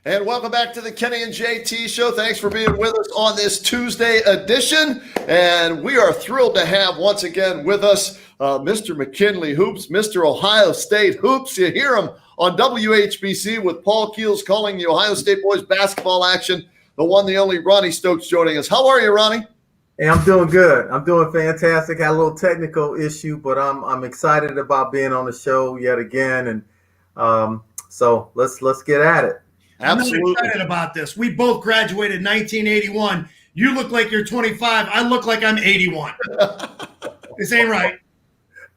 And welcome back to the Kenny and JT Show. Thanks for being with us on this Tuesday edition. And we are thrilled to have once again with us Mr. McKinley Hoops, Mr. Ohio State Hoops. You hear him on WHBC with Paul Keels calling the Ohio State boys basketball action. The one, the only Ron Stokes joining us. How are you, Ronnie? Hey, I'm doing good. I'm doing fantastic. Had a little technical issue, but I'm excited about being on the show yet again. And so let's get at it. Absolutely. I'm excited about this. We both graduated in 1981. You look like you're 25. I look like I'm 81. This ain't right.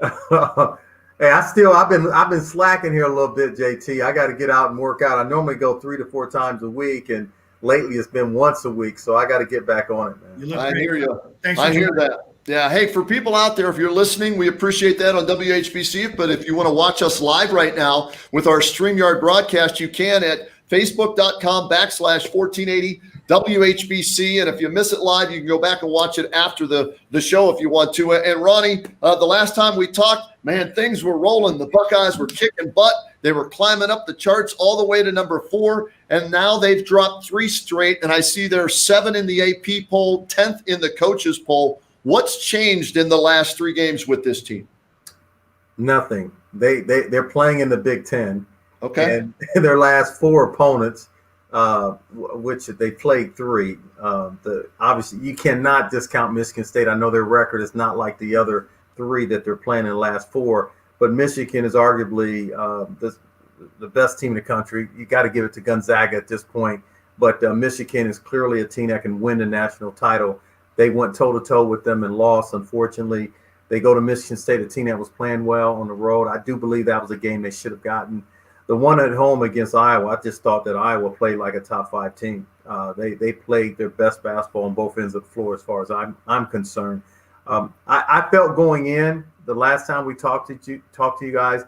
Hey, I've been slacking here a little bit, JT. I got to get out and work out. I normally go 3 to 4 times a week, and lately it's been once a week. So I got to get back on it, man. You look I great. hear you. Thanks. I hear that. Yeah. Hey, for people out there, if you're listening, we appreciate that on WHBC. But if you want to watch us live right now with our StreamYard broadcast, you can at Facebook.com/1480 WHBC. And if you miss it live, you can go back and watch it after the show if you want to. And Ronnie, the last time we talked, man, things were rolling. The Buckeyes were kicking butt. They were climbing up the charts all the way to number 4. And now they've dropped 3 straight. And I see they're 7 in the AP poll, 10th in the coaches poll. What's changed in the last 3 games with this team? Nothing. They're playing in the Big Ten. Okay. And their last 4 opponents, which they played 3. Obviously, you cannot discount Michigan State. I know their record is not like the other 3 that they're playing in the last 4, but Michigan is arguably the best team in the country. You got to give it to Gonzaga at this point, but Michigan is clearly a team that can win the national title. They went toe-to-toe with them and lost, unfortunately. They go to Michigan State, a team that was playing well on the road. I do believe that was a game they should have gotten. The one at home against Iowa, I just thought that Iowa played like a top 5 team. They played their best basketball on both ends of the floor as far as I'm concerned. I felt going in the last time we talked to you guys,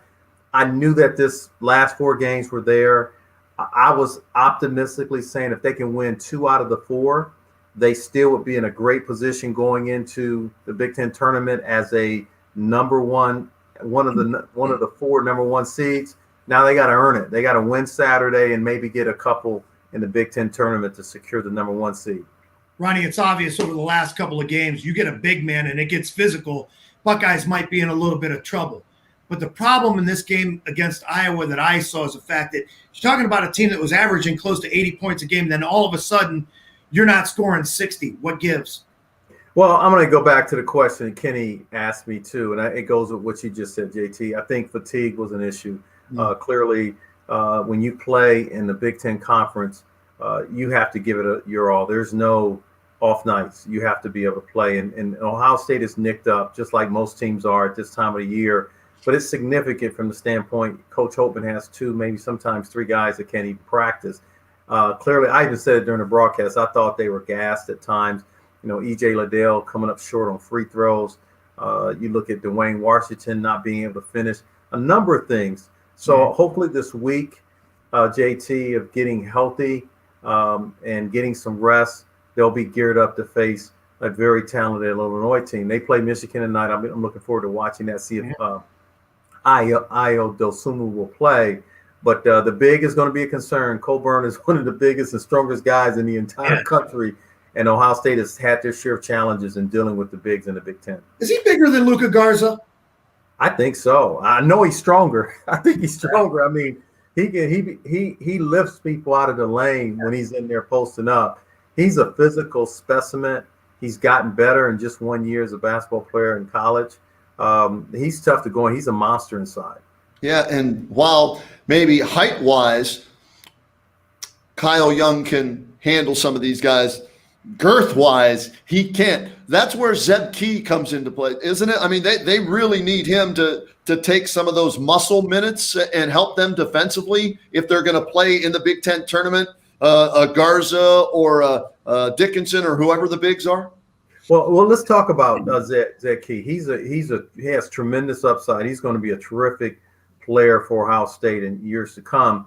I knew that this last 4 games were there. I was optimistically saying if they can win 2 out of the 4, they still would be in a great position going into the Big Ten tournament as a number one of the 4 number 1 seeds. Now they got to earn it. They got to win Saturday and maybe get a couple in the Big Ten tournament to secure the number 1 seed. Ronnie, it's obvious over the last couple of games, you get a big man and it gets physical. Buckeyes might be in a little bit of trouble. But the problem in this game against Iowa that I saw is the fact that you're talking about a team that was averaging close to 80 points a game. Then all of a sudden, you're not scoring 60. What gives? Well, I'm going to go back to the question Kenny asked me too, and it goes with what you just said, JT. I think fatigue was an issue. Clearly, when you play in the Big Ten Conference, you have to give it your all. There's no off nights. You have to be able to play. And Ohio State is nicked up, just like most teams are at this time of the year. But it's significant from the standpoint Coach Holtman has 2, maybe sometimes 3 guys that can't even practice. Clearly, I even said it during the broadcast, I thought they were gassed at times. You know, E.J. Liddell coming up short on free throws. You look at Dwayne Washington not being able to finish. A number of things. So hopefully this week, JT, of getting healthy and getting some rest, they'll be geared up to face a very talented Illinois team. They play Michigan tonight. I'm looking forward to watching that, see if Ayo Dosunmu will play. But the big is going to be a concern. Coburn is one of the biggest and strongest guys in the entire country. And Ohio State has had their share of challenges in dealing with the bigs in the Big Ten. Is he bigger than Luka Garza? I think so. I know he's stronger. I think he's stronger. I mean, he lifts people out of the lane when he's in there posting up. He's a physical specimen. He's gotten better in just 1 year as a basketball player in college. He's tough to go in. He's a monster inside. Yeah, and while maybe height-wise, Kyle Young can handle some of these guys, girth-wise, he can't. That's where Zeb Key comes into play, isn't it? I mean, they really need him to take some of those muscle minutes and help them defensively if they're going to play in the Big Ten tournament, a Garza or a Dickinson or whoever the bigs are. Well, let's talk about Zeb Key. He has tremendous upside. He's going to be a terrific player for Ohio State in years to come.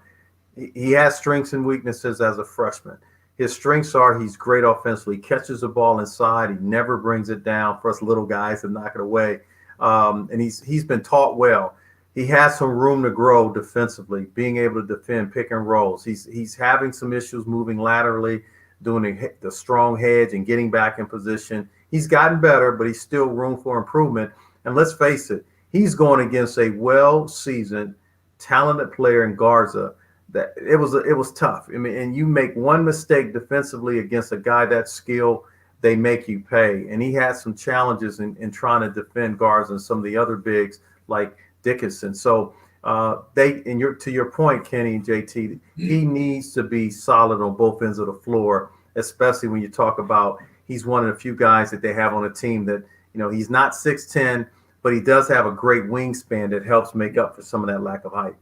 He has strengths and weaknesses as a freshman. His strengths are he's great offensively, catches the ball inside, he never brings it down for us little guys to knock it away. And he's been taught well. he has some room to grow defensively, being able to defend pick and rolls. He's having some issues moving laterally, doing the strong hedge and getting back in position. He's gotten better, but he's still room for improvement. And let's face it, he's going against a well-seasoned, talented player in Garza. That it was tough. I mean, and you make one mistake defensively against a guy that skilled, they make you pay. And he had some challenges in trying to defend Garza and some of the other bigs like Dickinson. So to your point, Kenny and JT, he needs to be solid on both ends of the floor, especially when you talk about he's one of the few guys that they have on a team that, he's not 6'10", but he does have a great wingspan that helps make up for some of that lack of height.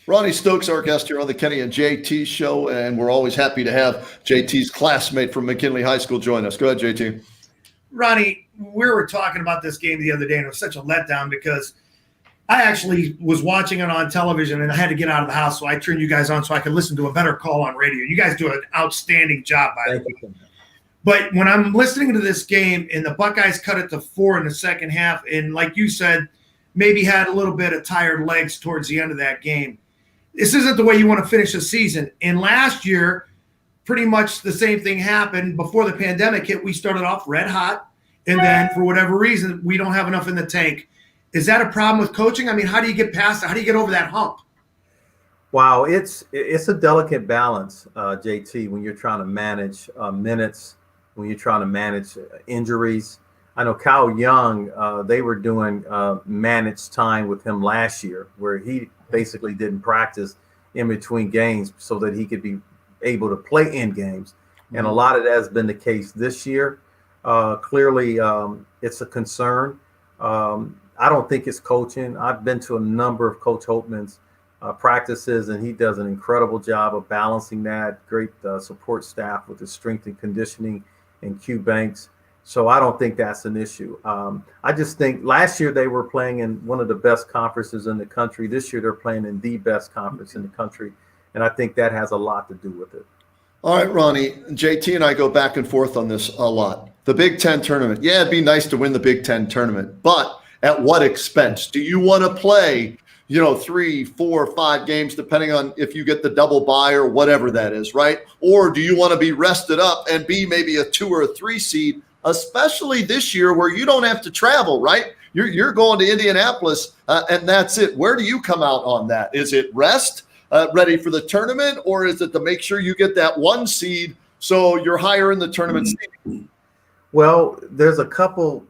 Ronnie Stokes, our guest here on the Kenny and JT show, and we're always happy to have JT's classmate from McKinley High School join us. Go ahead, JT. Ronnie, we were talking about this game the other day, and it was such a letdown because I actually was watching it on television, and I had to get out of the house, so I turned you guys on so I could listen to a better call on radio. You guys do an outstanding job, by the way. But when I'm listening to this game, and the Buckeyes cut it to 4 in the second half, and like you said, maybe had a little bit of tired legs towards the end of that game. This isn't the way you want to finish a season. And last year, pretty much the same thing happened. Before the pandemic hit, we started off red hot, and then for whatever reason, we don't have enough in the tank. Is that a problem with coaching? I mean, how do you get past it? How do you get over that hump? Wow, it's a delicate balance, JT, when you're trying to manage minutes, when you're trying to manage injuries. I know Kyle Young, they were doing managed time with him last year, where he basically didn't practice in between games so that he could be able to play in games. And a lot of that has been the case this year. Clearly, it's a concern. I don't think it's coaching. I've been to a number of Coach Holtman's practices, and he does an incredible job of balancing that. Great support staff with his strength and conditioning and Q Banks. So I don't think that's an issue. I just think last year they were playing in one of the best conferences in the country. This year they're playing in the best conference in the country. And I think that has a lot to do with it. All right, Ronnie, JT and I go back and forth on this a lot. The Big Ten tournament. Yeah, it'd be nice to win the Big Ten tournament, but at what expense? Do you want to play, 3, 4, 5 games, depending on if you get the double bye or whatever that is, right? Or do you want to be rested up and be maybe a 2 or a 3 seed, especially this year where you don't have to travel, right? You're going to Indianapolis and that's it. Where do you come out on that? Is it rest, ready for the tournament, or is it to make sure you get that 1 seed so you're higher in the tournament seed? Well, there's a couple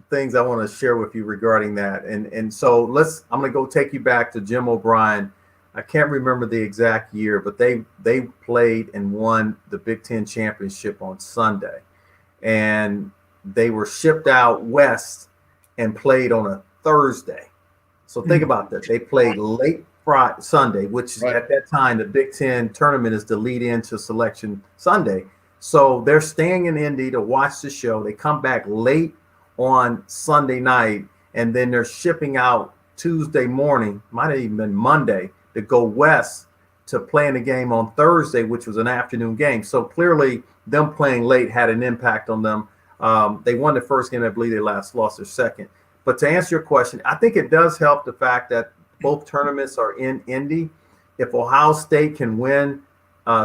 things I want to share with you regarding that. And so I'm going to go take you back to Jim O'Brien. I can't remember the exact year, but they played and won the Big Ten championship on Sunday. And they were shipped out west and played on a Thursday. So think about that. They played late Friday, Sunday, which at that time, the Big Ten tournament is the lead into Selection Sunday. So they're staying in Indy to watch the show. They come back late on Sunday night, and then they're shipping out Tuesday morning, might have even been Monday, to go west to play in the game on Thursday, which was an afternoon game. So clearly them playing late had an impact on them. They won the first game. I believe they lost their second. But to answer your question, I think it does help the fact that both tournaments are in Indy. If Ohio State can win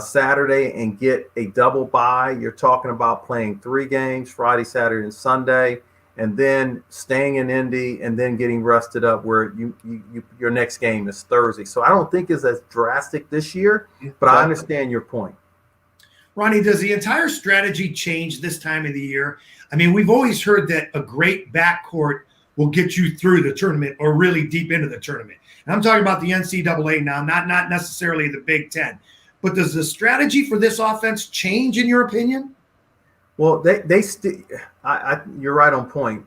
Saturday and get a double bye, you're talking about playing 3 games, Friday, Saturday, and Sunday, and then staying in Indy and then getting rested up where your next game is Thursday. So I don't think it's as drastic this year, but I understand your point. Ronnie, does the entire strategy change this time of the year? I mean, we've always heard that a great backcourt will get you through the tournament or really deep into the tournament. And I'm talking about the NCAA now, not necessarily the Big Ten. But does the strategy for this offense change in your opinion? Well, you're right on point.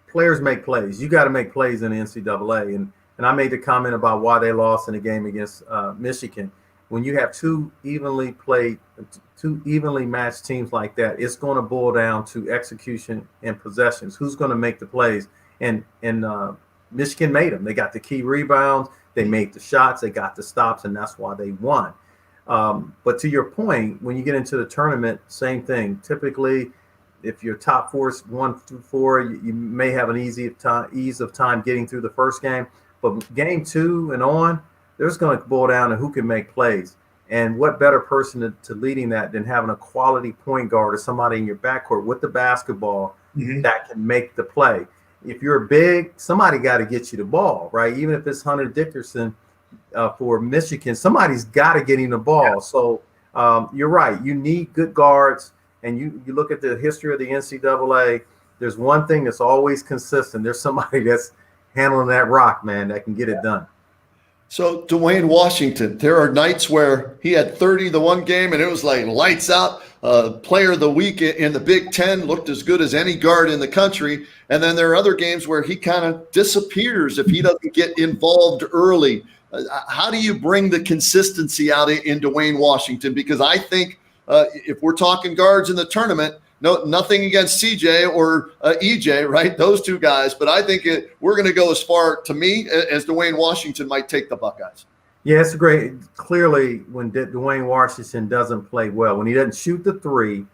Players make plays. You got to make plays in the NCAA. And I made the comment about why they lost in the game against Michigan. When you have two evenly matched teams like that, it's going to boil down to execution and possessions. Who's going to make the plays? And Michigan made them. They got the key rebounds. They made the shots. They got the stops, and that's why they won. But to your point, when you get into the tournament, same thing. Typically, if your top 4 is 1 through 4, you may have an ease of time getting through the first game. But game 2 and on, there's going to boil down to who can make plays. And what better person to leading that than having a quality point guard or somebody in your backcourt with the basketball that can make the play. If you're big, somebody got to get you the ball, right? Even if it's Hunter Dickerson for Michigan, somebody's got to get him the ball. Yeah. So you're right. You need good guards. And you look at the history of the NCAA, there's one thing that's always consistent. There's somebody that's handling that rock, man, that can get it done. So Dwayne Washington, there are nights where he had 30 the one game and it was like lights out. Player of the week in the Big Ten, looked as good as any guard in the country. And then there are other games where he kind of disappears if he doesn't get involved early. How do you bring the consistency out in Dwayne Washington? Because I think if we're talking guards in the tournament, nothing against CJ or EJ, right? Those two guys. But I think we're going to go as far, to me, as Dwayne Washington might take the Buckeyes. Yeah, it's great. Clearly, when Dwayne Washington doesn't play well, when he doesn't shoot the three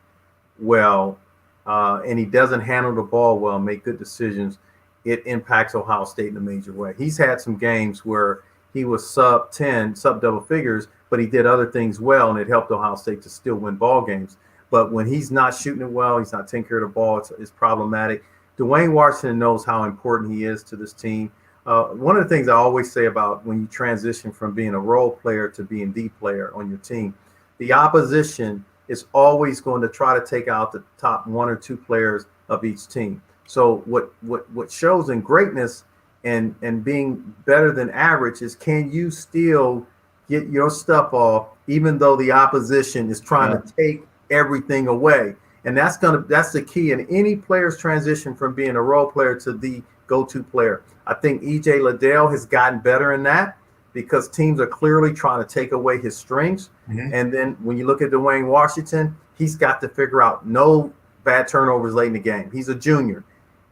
well, and he doesn't handle the ball well, make good decisions, it impacts Ohio State in a major way. He's had some games where he was sub double figures, but he did other things well, and it helped Ohio State to still win ball games. But when he's not shooting it well, he's not taking care of the ball, it's problematic. Dwayne Washington knows how important he is to this team. One of the things I always say about when you transition from being a role player to being the player on your team, the opposition is always going to try to take out the top 1 or 2 players of each team. So what shows in greatness and being better than average is, can you still get your stuff off even though the opposition is trying to take everything away? And that's the key in any player's transition from being a role player to the go-to player. I think EJ Liddell has gotten better in that because teams are clearly trying to take away his strengths. And then when you look at Dwayne Washington, he's got to figure out no bad turnovers late in the game. He's a junior.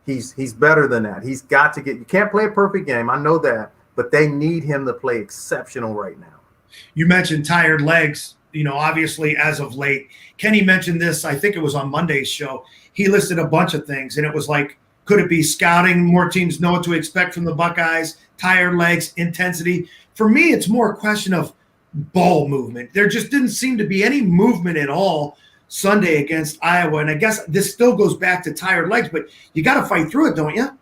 He's better than that. He's got to you can't play a perfect game. I know that, but they need him to play exceptional right now. You mentioned tired legs, obviously as of late. Kenny mentioned this, I think it was on Monday's show. He listed a bunch of things, and it was like, could it be scouting? More teams know what to expect from the Buckeyes, tired legs, intensity. For me, it's more a question of ball movement. There just didn't seem to be any movement at all Sunday against Iowa. And I guess this still goes back to tired legs, but you got to fight through it, don't you?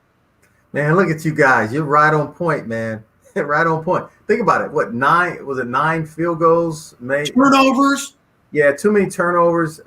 Man, look at you guys. You're right on point, man. Right on point. Think about it. 9 field goals made? Turnovers? Yeah, too many turnovers.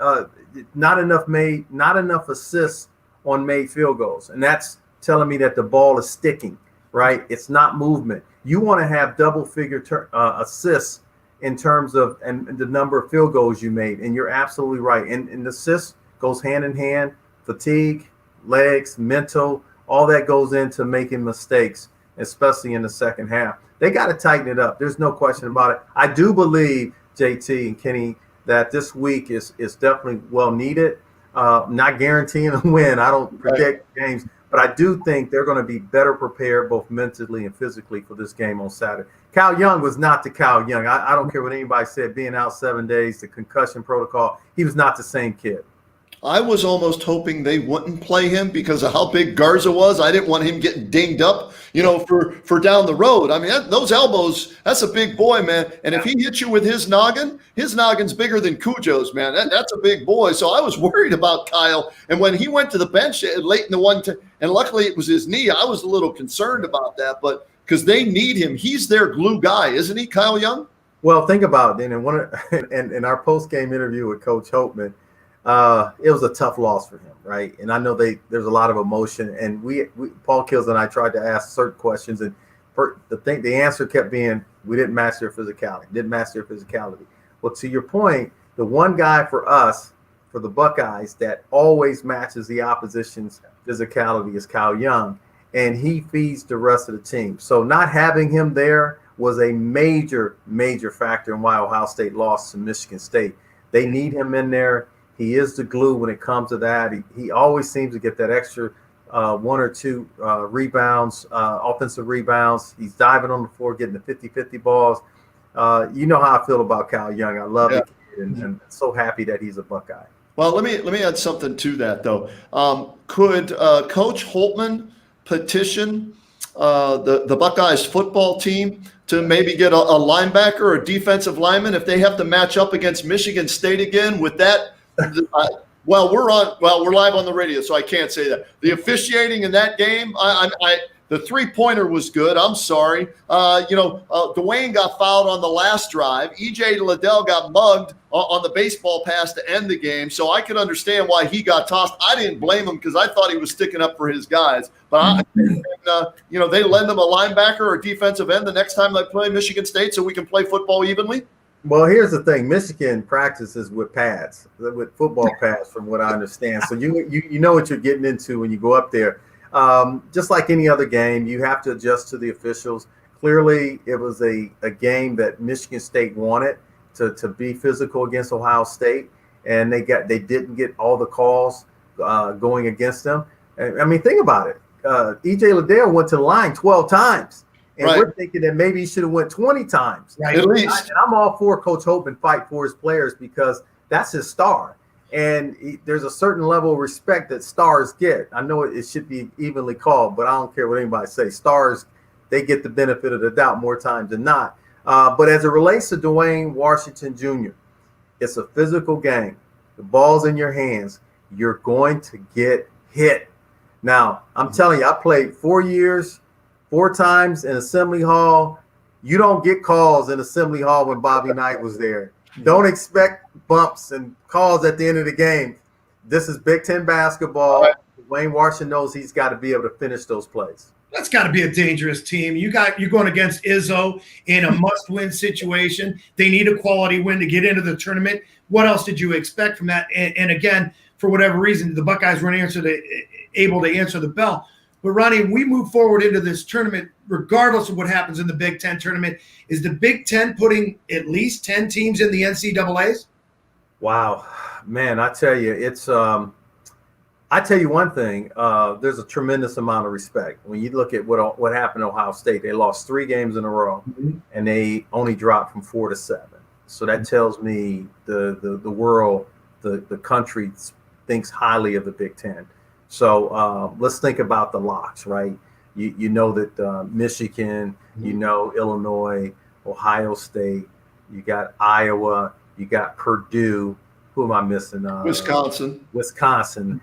Not enough assists on made field goals. And that's telling me that the ball is sticking, right? It's not movement. You want to have double-figure assists in terms of and the number of field goals you made. And you're absolutely right. And the assist goes hand in hand. Fatigue, legs, mental, all that goes into making mistakes, especially in the second half. They got to tighten it up. There's no question about it. I do believe, JT and Kenny, that this week is definitely well needed. Not guaranteeing a win. I don't predict games, but I do think they're going to be better prepared both mentally and physically for this game on Saturday. Cal Young was not the Cal Young. I don't care what anybody said, being out 7 days, the concussion protocol, he was not the same kid. I was almost hoping they wouldn't play him because of how big Garza was. I didn't want him getting dinged up, for down the road. I mean, those elbows, that's a big boy, man. And if he hits you with his noggin's bigger than Cujo's, man. That's a big boy. So I was worried about Kyle. And when he went to the bench late in the and luckily it was his knee, I was a little concerned about that. But because they need him. He's their glue guy, isn't he, Kyle Young? Well, think about it. And in our post-game interview with Coach Holtman, it was a tough loss for him, right? And I know there's a lot of emotion, and we Paul Kills and I tried to ask certain questions, and the answer kept being, we didn't match their physicality. Well, to your point, the one guy for us, for the Buckeyes, that always matches the opposition's physicality is Kyle Young, and he feeds the rest of the team. So not having him there was a major, major factor in why Ohio State lost to Michigan State. They need him in there. He is the glue when it comes to that. He always seems to get that extra 1 or 2 rebounds, offensive rebounds. He's diving on the floor, getting the 50-50 balls. You know how I feel about Kyle Young. I love the kid and so happy that he's a Buckeye. Well, let me add something to that, though. Could Coach Holtman petition the Buckeyes football team to maybe get a linebacker or a defensive lineman if they have to match up against Michigan State again with that? Well, we're live on the radio, so I can't say that. The officiating in that game, the three-pointer was good. I'm sorry. Dwayne got fouled on the last drive. E.J. Liddell got mugged on the baseball pass to end the game, so I could understand why he got tossed. I didn't blame him because I thought he was sticking up for his guys. But, they lend him a linebacker or a defensive end the next time they play Michigan State so we can play football evenly. Well, here's the thing. Michigan practices with pads, with football pads, from what I understand. So you know what you're getting into when you go up there. Just like any other game, you have to adjust to the officials. Clearly, it was a game that Michigan State wanted to be physical against Ohio State, and they didn't get all the calls going against them. I mean, think about it. E.J. Liddell went to the line 12 times. And right. We're thinking that maybe he should have went 20 times. Right. At least. And I'm all for Coach Holtman fight for his players because that's his star. And there's a certain level of respect that stars get. I know it should be evenly called, but I don't care what anybody says. Stars, they get the benefit of the doubt more times than not. But as it relates to Dwayne Washington Jr., it's a physical game. The ball's in your hands. You're going to get hit. Now, I'm telling you, I played 4 years, 4 times in Assembly Hall. You don't get calls in Assembly Hall when Bobby Knight was there. Don't expect bumps and calls at the end of the game. This is Big Ten basketball. Right. Wayne Washington knows he's got to be able to finish those plays. That's got to be a dangerous team. You're going against Izzo in a must-win situation. They need a quality win to get into the tournament. What else did you expect from that? And again, for whatever reason, the Buckeyes weren't able to answer the bell. But, Ronnie, we move forward into this tournament, regardless of what happens in the Big Ten tournament. Is the Big Ten putting at least 10 teams in the NCAAs? Wow. Man, I tell you, it's I tell you one thing. There's a tremendous amount of respect. When you look at what happened at Ohio State, they lost 3 games in a row, and they only dropped from 4 to 7. So that tells me the world, the country thinks highly of the Big Ten. So let's think about the locks, right? You know that Michigan, you know Illinois, Ohio State, you got Iowa, you got Purdue. Who am I missing? Wisconsin.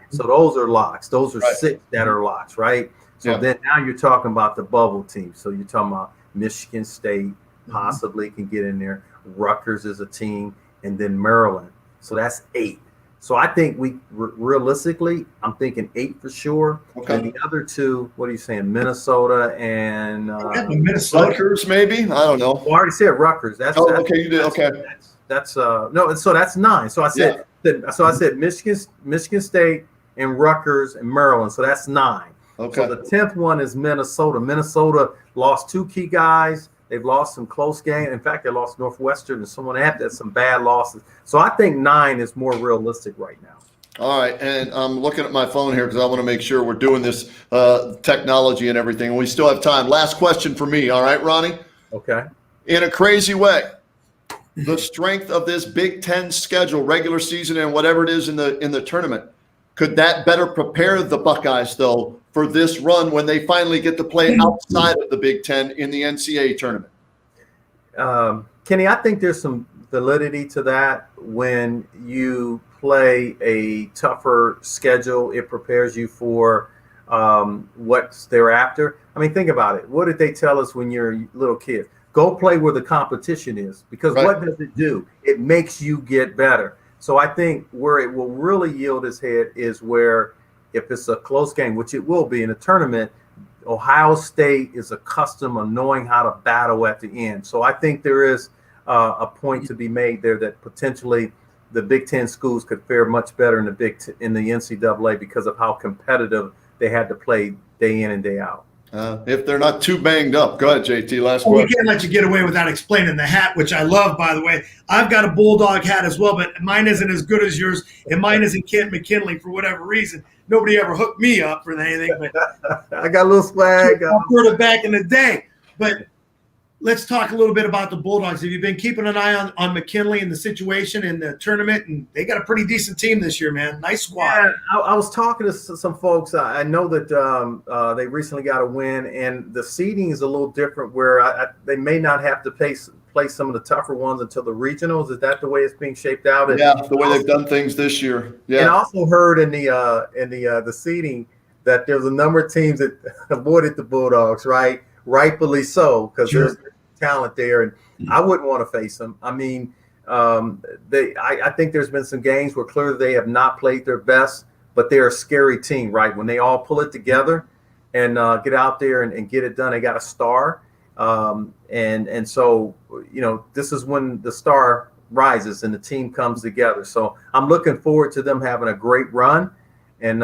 So those are locks. Those are right. 6 that are locks, right? So then now you're talking about the bubble team. So you're talking about Michigan State possibly can get in there. Rutgers is a team, and then Maryland. So that's 8. So I think realistically, I'm thinking 8 for sure. Okay. And the other 2, what are you saying? Minnesota and Minnesota. Rutgers, maybe? I don't know. Well, I already said Rutgers. Okay, you did. Okay. That's no. So that's 9. So I said Michigan State and Rutgers and Maryland. So that's 9. Okay. So the 10th one is Minnesota. Minnesota lost 2 key guys. They've lost some close games. In fact, they lost Northwestern and someone had some bad losses. So I think 9 is more realistic right now. All right, and I'm looking at my phone here because I want to make sure we're doing this technology and everything. We still have time. Last question for me. All right, Ronnie? Okay. In a crazy way, the strength of this Big Ten schedule, regular season and whatever it is in the tournament, could that better prepare the Buckeyes, though, for this run when they finally get to play outside of the Big Ten in the NCAA tournament? Kenny, I think there's some validity to that. When you play a tougher schedule, it prepares you for what's thereafter. I mean, think about it. What did they tell us when you're a little kid? Go play where the competition is, because right. What does it do? It makes you get better. So I think where it will really yield its head is where, if it's a close game, which it will be in a tournament, Ohio State is accustomed of knowing how to battle at the end. So I think there is a point to be made there that potentially the Big Ten schools could fare much better in the NCAA because of how competitive they had to play day in and day out. If they're not too banged up. Go ahead, JT. Last We question. can't let you get away without explaining the hat, which I love, by the way. I've got a Bulldog hat as well, but mine isn't as good as yours, and mine isn't Kent McKinley for whatever reason. Nobody ever hooked me up for anything. But I got a little swag. I heard it back in the day. But let's talk a little bit about the Bulldogs. Have you been keeping an eye on McKinley and the situation in the tournament? And they got a pretty decent team this year, man. Nice squad. Yeah, I was talking to some folks. I know that they recently got a win, and the seeding is a little different where they may not have to play some of the tougher ones until the regionals. Is that the way it's being shaped out? Yeah, the way they've done things this year. Yeah. And I also heard in the seeding that there was a number of teams that avoided the Bulldogs, right? Rightfully so, because there's talent there, and I wouldn't want to face them. I mean, I think there's been some games where clearly they have not played their best, but they're a scary team, right? When they all pull it together and get out there and get it done, they got a star. And so, this is when the star rises and the team comes together. So I'm looking forward to them having a great run and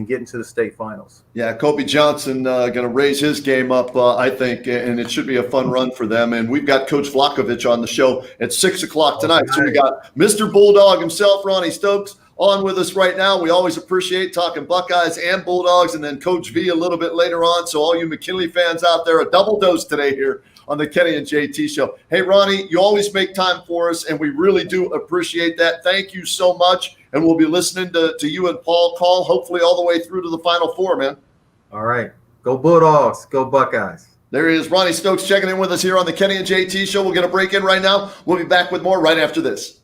getting to the state finals. Yeah, Kobe Johnson going to raise his game up, I think, and it should be a fun run for them. And we've got Coach Vlahovic on the show at 6 o'clock tonight. So we got Mr. Bulldog himself, Ronnie Stokes, on with us right now. We always appreciate talking Buckeyes and Bulldogs, and then Coach V a little bit later on. So all you McKinley fans out there, a double dose today here on the Kenny and JT show. Hey, Ronnie, you always make time for us, and we really do appreciate that. Thank you so much. And we'll be listening to you and Paul call, hopefully all the way through to the Final Four, man. All right. Go Bulldogs. Go Buckeyes. There he is, Ronnie Stokes checking in with us here on the Kenny and JT show. We're going to break in right now. We'll be back with more right after this.